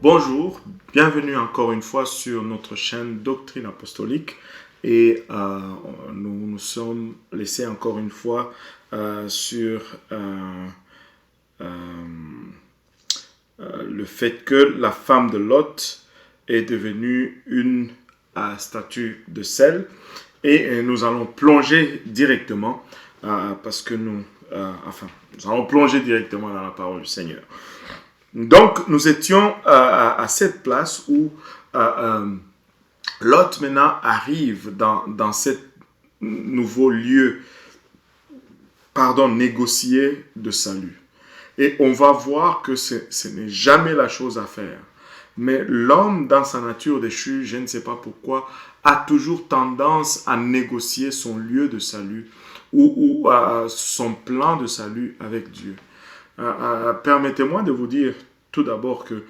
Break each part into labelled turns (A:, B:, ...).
A: Bonjour, bienvenue encore une fois sur notre chaîne Doctrine Apostolique et nous nous sommes laissés encore une fois sur euh, le fait que la femme de Lot est devenue une statue de sel et nous allons plonger directement parce que nous allons plonger directement dans la parole du Seigneur. Donc, nous étions à cette place où Lot maintenant arrive dans ce nouveau lieu, négocié de salut. Et on va voir que ce n'est jamais la chose à faire. Mais l'homme, dans sa nature déchue, je ne sais pas pourquoi, a toujours tendance à négocier son lieu de salut ou son plan de salut avec Dieu. Permettez-moi de vous dire tout d'abord que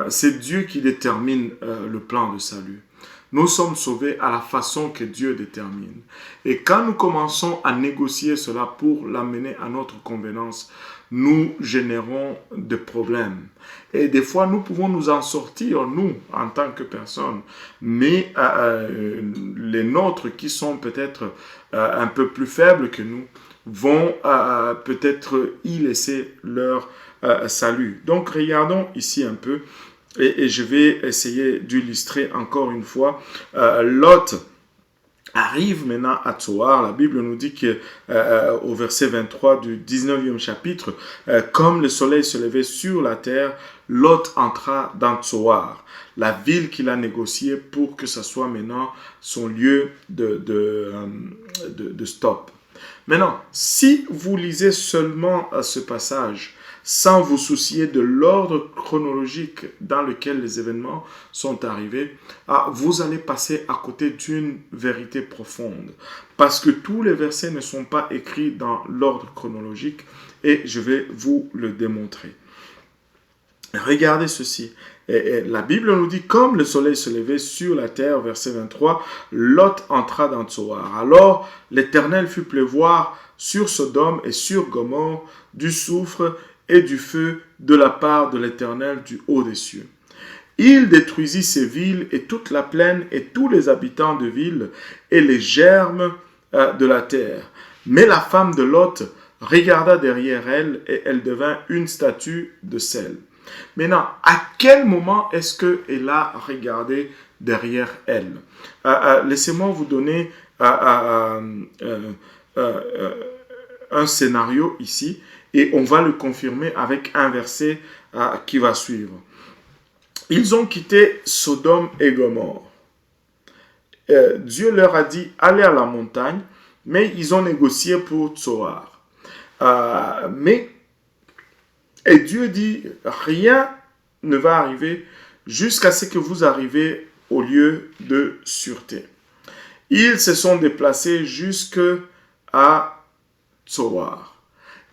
A: c'est Dieu qui détermine le plan de salut. Nous sommes sauvés à la façon que Dieu détermine. Et quand nous commençons à négocier cela pour l'amener à notre convenance, nous générons des problèmes. Et des fois, nous pouvons nous en sortir, nous, en tant que personnes. Mais les nôtres, qui sont peut-être un peu plus faibles que nous, vont peut-être y laisser leur salut. Donc, regardons ici un peu, et je vais essayer d'illustrer encore une fois. Lot arrive maintenant à Tsoar. La Bible nous dit qu'au verset 23 du 19e chapitre, comme le soleil se levait sur la terre, Lot entra dans Tsoar, la ville qu'il a négociée pour que ce soit maintenant son lieu de stop. Maintenant, si vous lisez seulement ce passage sans vous soucier de l'ordre chronologique dans lequel les événements sont arrivés, vous allez passer à côté d'une vérité profonde. Parce que tous les versets ne sont pas écrits dans l'ordre chronologique et je vais vous le démontrer. Regardez ceci. Et la Bible nous dit, comme le soleil se levait sur la terre, verset 23, Lot entra dans Tsoar. Alors l'Éternel fit pleuvoir sur Sodome et sur Gomorrhe du soufre et du feu de la part de l'Éternel du haut des cieux. Il détruisit ces villes et toute la plaine et tous les habitants de villes et les germes de la terre. Mais la femme de Lot regarda derrière elle et elle devint une statue de sel. Maintenant, à quel moment est-ce qu'elle a regardé derrière elle? Laissez-moi vous donner un scénario ici et on va le confirmer avec un verset qui va suivre. Ils ont quitté Sodome et Gomorrhe. Dieu leur a dit, allez à la montagne, mais ils ont négocié pour Tsoar. Et Dieu dit, rien ne va arriver jusqu'à ce que vous arrivez au lieu de sûreté. Ils se sont déplacés jusqu'à Tsoar.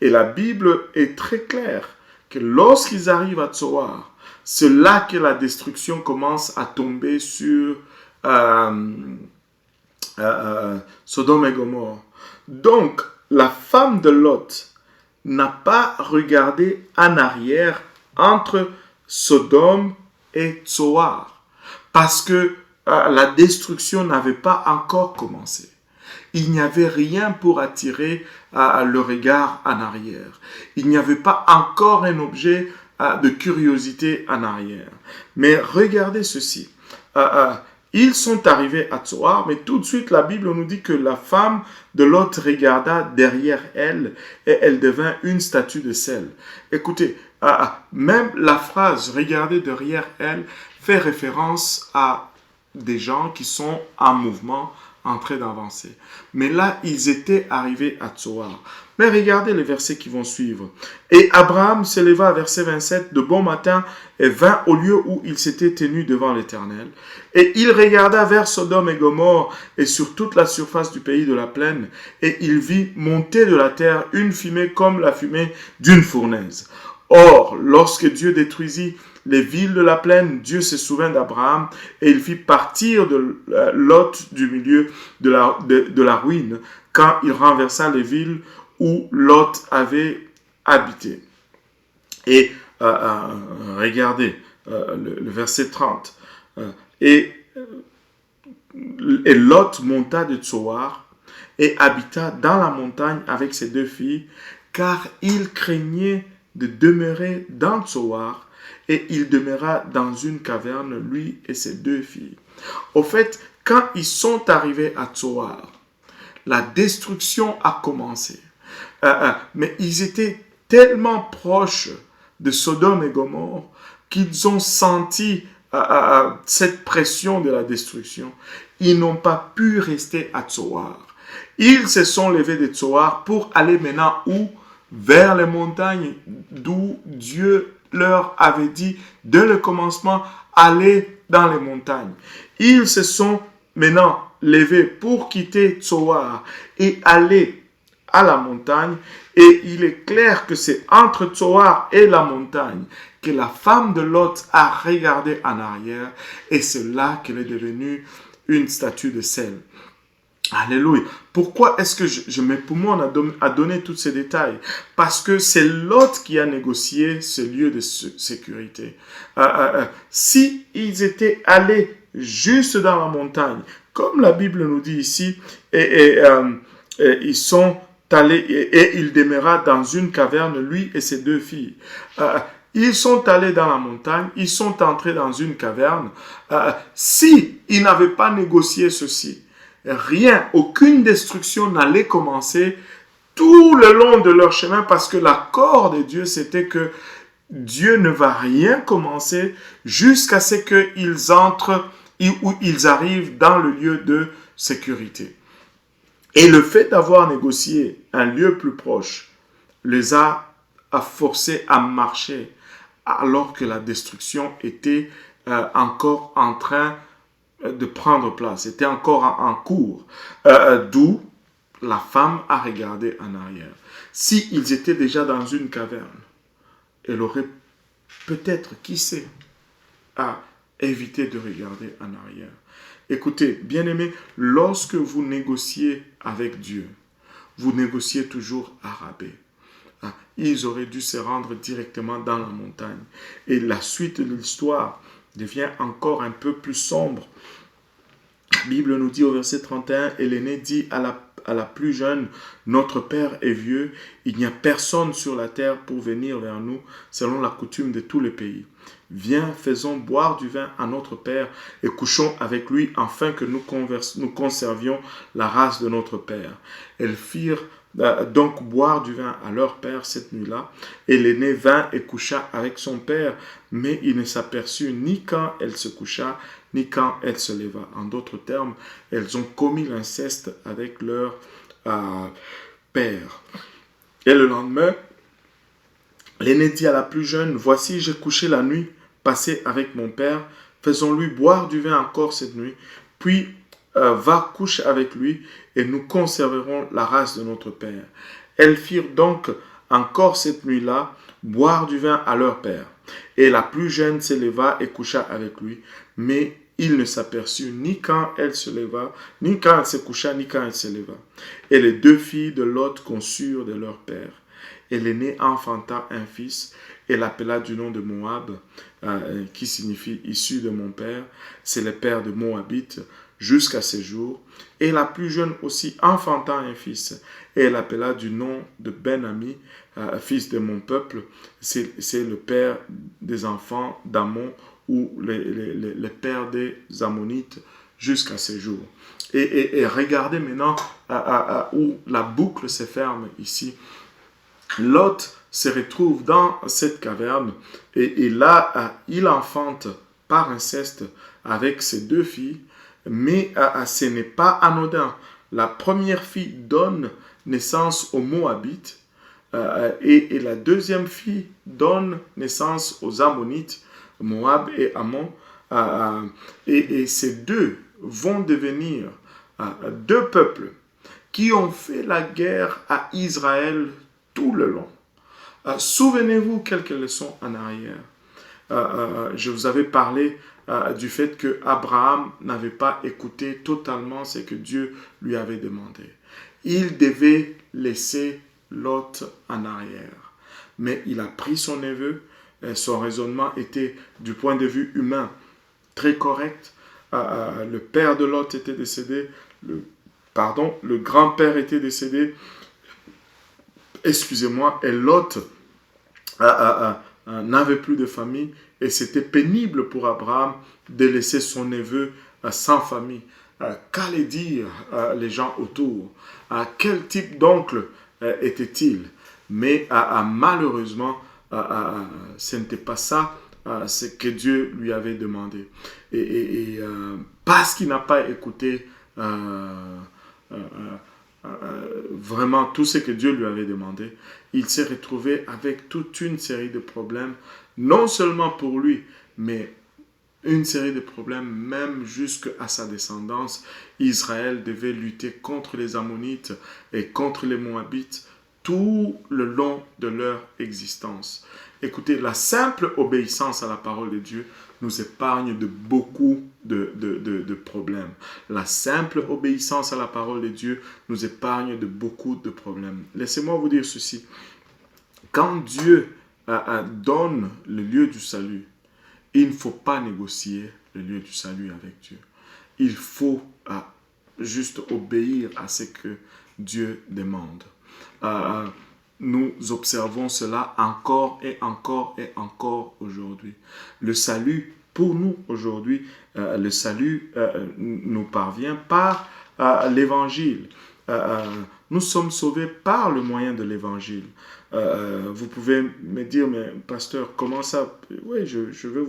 A: Et la Bible est très claire que lorsqu'ils arrivent à Tsoar, c'est là que la destruction commence à tomber sur Sodome et Gomorrhe. Donc, la femme de Lot n'a pas regardé en arrière entre Sodome et Tsoar parce que la destruction n'avait pas encore commencé. Il n'y avait rien pour attirer le regard en arrière. Il n'y avait pas encore un objet de curiosité en arrière. Mais regardez ceci. Ils sont arrivés à Tsoar, mais tout de suite la Bible nous dit que la femme de Lot regarda derrière elle et elle devint une statue de sel. Écoutez, même la phrase « regarder derrière elle » fait référence à des gens qui sont en mouvement, en train d'avancer. Mais là, ils étaient arrivés à Tsoar. Mais regardez les versets qui vont suivre. Et Abraham s'éleva, verset 27, de bon matin et vint au lieu où il s'était tenu devant l'Éternel. Et il regarda vers Sodome et Gomorrhe et sur toute la surface du pays de la plaine. Et il vit monter de la terre une fumée comme la fumée d'une fournaise. Or, lorsque Dieu détruisit les villes de la plaine, Dieu se souvint d'Abraham et il fit partir de Lot du milieu de la ruine quand il renversa les villes où Lot avait habité. Et regardez, le verset 30. Et Lot monta de Tsoar et habita dans la montagne avec ses 2 filles, car il craignait de demeurer dans Tsoar, et il demeura dans une caverne, lui et ses 2 filles. Au fait, quand ils sont arrivés à Tsoar, la destruction a commencé. Mais ils étaient tellement proches de Sodome et Gomorrhe qu'ils ont senti cette pression de la destruction. Ils n'ont pas pu rester à Tsoar. Ils se sont levés de Tsoar pour aller maintenant où? Vers les montagnes d'où Dieu leur avait dit dès le commencement, aller dans les montagnes. Ils se sont maintenant levés pour quitter Tsoar et aller à la montagne. Et il est clair que c'est entre Tsoar et la montagne que la femme de Lot a regardé en arrière, et c'est là qu'elle est devenue une statue de sel. Alléluia. Pourquoi est-ce que mes poumons a donné tous ces détails? Parce que c'est Lot qui a négocié ce lieu de sécurité. Si ils étaient allés juste dans la montagne, comme la Bible nous dit ici, ils sont allés et il demeura dans une caverne, lui et ses 2 filles. Ils sont allés dans la montagne, ils sont entrés dans une caverne. Si ils n'avaient pas négocié ceci, rien, aucune destruction n'allait commencer tout le long de leur chemin, parce que l'accord de Dieu, c'était que Dieu ne va rien commencer jusqu'à ce qu'ils entrent ou ils arrivent dans le lieu de sécurité. Et le fait d'avoir négocié un lieu plus proche les a forcés à marcher alors que la destruction était encore en train de prendre place, était encore en cours. D'où la femme a regardé en arrière. S'ils étaient déjà dans une caverne, elle aurait peut-être, qui sait, évité de regarder en arrière. Écoutez, bien-aimés, lorsque vous négociez avec Dieu, vous négociez toujours à rabais. Ils auraient dû se rendre directement dans la montagne. Et la suite de l'histoire devient encore un peu plus sombre. La Bible nous dit au verset 31, et l'aîné dit à la plus jeune, notre père est vieux, il n'y a personne sur la terre pour venir vers nous, selon la coutume de tous les pays. Viens, faisons boire du vin à notre père et couchons avec lui, afin que nous conservions la race de notre père. Elles firent donc boire du vin à leur père cette nuit-là, et l'aîné vint et coucha avec son père, mais il ne s'aperçut ni quand elle se coucha, ni quand elle se leva. En d'autres termes, elles ont commis l'inceste avec leur père. Et le lendemain, l'aîné dit à la plus jeune, voici, j'ai couché la nuit passée avec mon père, faisons-lui boire du vin encore cette nuit, puis va coucher avec lui, et nous conserverons la race de notre père. Elles firent donc encore cette nuit-là boire du vin à leur père. Et la plus jeune s'éleva et coucha avec lui, mais il ne s'aperçut ni quand elle se leva, ni quand elle se coucha, ni quand elle se leva. Et les 2 filles de Lot conçurent de leur père. Et l'aîné enfanta un fils et l'appela du nom de Moab, qui signifie issu de mon père. C'est le père de Moabites jusqu'à ce jour. Et la plus jeune aussi enfanta un fils et elle l'appela du nom de Ben-Ami, fils de mon peuple. C'est le père des enfants d'Amon, ou le père des Ammonites jusqu'à ce jour. Et regardez maintenant où la boucle se ferme ici. Lot se retrouve dans cette caverne et là, il enfante par inceste avec ses 2 filles, mais ce n'est pas anodin. La première fille donne naissance aux Moabites et la deuxième fille donne naissance aux Ammonites, Moab et Ammon. Et ces 2 vont devenir 2 peuples qui ont fait la guerre à Israël tout le long. Souvenez-vous quelques leçons en arrière. Je vous avais parlé du fait que Abraham n'avait pas écouté totalement ce que Dieu lui avait demandé. Il devait laisser Lot en arrière. Mais il a pris son neveu, son raisonnement était du point de vue humain très correct. Le père de Lot était décédé, le grand-père était décédé, excusez-moi, et Lot n'avait plus de famille, et c'était pénible pour Abraham de laisser son neveu sans famille. Qu'allaient dire les gens autour? Quel type d'oncle était-il? Mais malheureusement, ce n'était pas ça ce que Dieu lui avait demandé. Et parce qu'il n'a pas écouté vraiment tout ce que Dieu lui avait demandé, il s'est retrouvé avec toute une série de problèmes, non seulement pour lui, mais une série de problèmes même jusqu'à sa descendance. Israël devait lutter contre les Ammonites et contre les Moabites tout le long de leur existence. Écoutez, la simple obéissance à la parole de Dieu nous épargne de beaucoup de problèmes. La simple obéissance à la parole de Dieu nous épargne de beaucoup de problèmes. Laissez-moi vous dire ceci. Quand Dieu donne le lieu du salut, il ne faut pas négocier le lieu du salut avec Dieu. Il faut juste obéir à ce que Dieu demande. Nous observons cela encore et encore et encore aujourd'hui. Le salut, pour nous aujourd'hui, le salut nous parvient par l'évangile. Nous sommes sauvés par le moyen de l'évangile. Vous pouvez me dire, mais pasteur, comment ça? Oui, je vais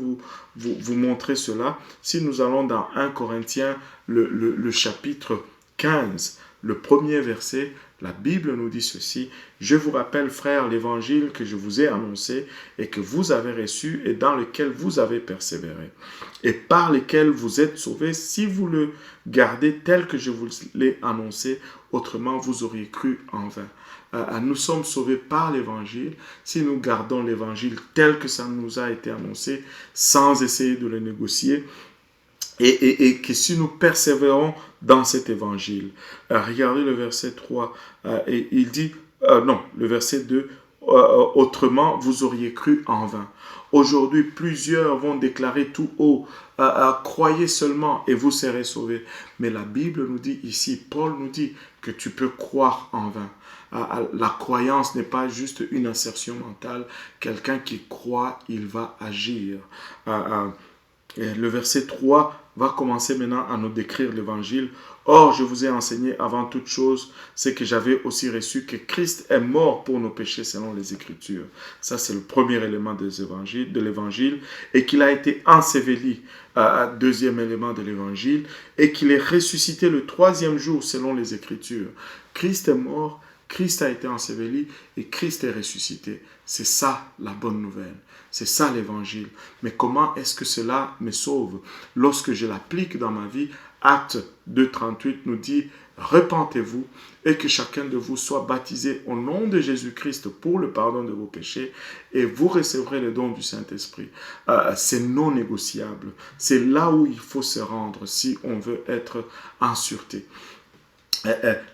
A: vous montrer cela. Si nous allons dans 1 Corinthiens, le chapitre 15, le premier verset, la Bible nous dit ceci: « Je vous rappelle, frères, l'évangile que je vous ai annoncé et que vous avez reçu et dans lequel vous avez persévéré et par lequel vous êtes sauvés si vous le gardez tel que je vous l'ai annoncé, autrement vous auriez cru en vain. » Nous sommes sauvés par l'évangile si nous gardons l'évangile tel que ça nous a été annoncé sans essayer de le négocier. Et que si nous persévérons dans cet évangile, regardez le verset 3, et il dit, non, le verset 2, autrement vous auriez cru en vain. Aujourd'hui, plusieurs vont déclarer tout haut, croyez seulement et vous serez sauvés. Mais la Bible nous dit ici, Paul nous dit que tu peux croire en vain. La croyance n'est pas juste une assertion mentale. Quelqu'un qui croit, il va agir. Et le verset 3 va commencer maintenant à nous décrire l'évangile. Or, je vous ai enseigné avant toute chose ce que j'avais aussi reçu, que Christ est mort pour nos péchés selon les Écritures. Ça, c'est le premier élément de l'évangile. Et qu'il a été enseveli, deuxième élément de l'évangile. Et qu'il est ressuscité le troisième jour selon les Écritures. Christ est mort, Christ a été enseveli et Christ est ressuscité. C'est ça la bonne nouvelle. C'est ça l'évangile. Mais comment est-ce que cela me sauve? Lorsque je l'applique dans ma vie, Acte 2,38 nous dit « Repentez-vous et que chacun de vous soit baptisé au nom de Jésus-Christ pour le pardon de vos péchés et vous recevrez le don du Saint-Esprit. » C'est non négociable. C'est là où il faut se rendre si on veut être en sûreté.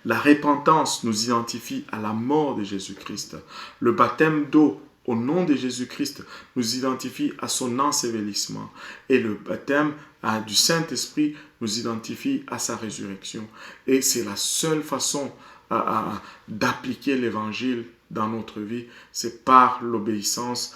A: La repentance nous identifie à la mort de Jésus-Christ. Le baptême d'eau au nom de Jésus-Christ nous identifie à son ensevelissement. Et le baptême du Saint-Esprit nous identifie à sa résurrection. Et c'est la seule façon d'appliquer l'évangile dans notre vie. C'est par l'obéissance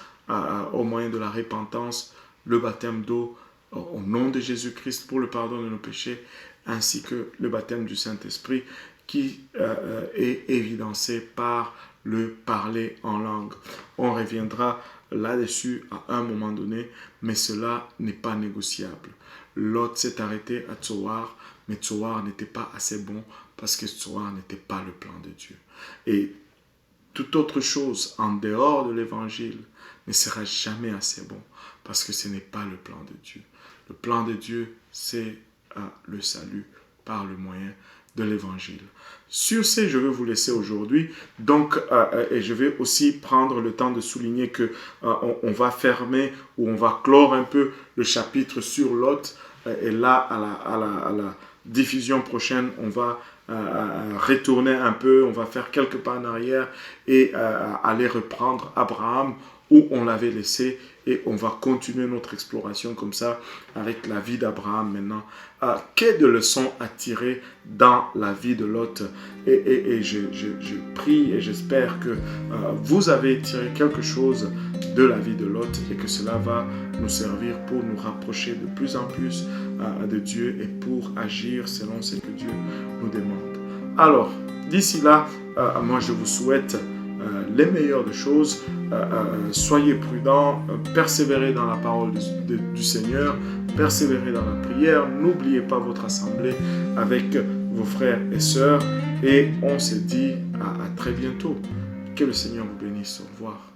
A: au moyen de la repentance, le baptême d'eau au nom de Jésus-Christ pour le pardon de nos péchés, ainsi que le baptême du Saint-Esprit qui est évidencé par le parler en langue. On reviendra là-dessus à un moment donné, mais cela n'est pas négociable. Lot s'est arrêté à Tsoar, mais Tsoar n'était pas assez bon parce que Tsoar n'était pas le plan de Dieu. Et toute autre chose en dehors de l'évangile ne sera jamais assez bon parce que ce n'est pas le plan de Dieu. Le plan de Dieu, c'est le salut par le moyen de l'évangile. Sur ce, je vais vous laisser aujourd'hui. Donc, et je vais aussi prendre le temps de souligner que on va fermer ou on va clore un peu le chapitre sur Lot. Et là, à la diffusion prochaine, on va retourner un peu, on va faire quelques pas en arrière et aller reprendre Abraham où on l'avait laissé et on va continuer notre exploration comme ça avec la vie d'Abraham maintenant. Quelle de leçons à tirer dans la vie de Lot? Et je prie et j'espère que vous avez tiré quelque chose de la vie de Lot et que cela va nous servir pour nous rapprocher de plus en plus de Dieu et pour agir selon ce que Dieu nous demande. Alors, d'ici là, moi je vous souhaite les meilleures des choses. Soyez prudents, persévérez dans la parole du Seigneur, persévérez dans la prière, n'oubliez pas votre assemblée avec vos frères et sœurs et on se dit à très bientôt. Que le Seigneur vous bénisse. Au revoir.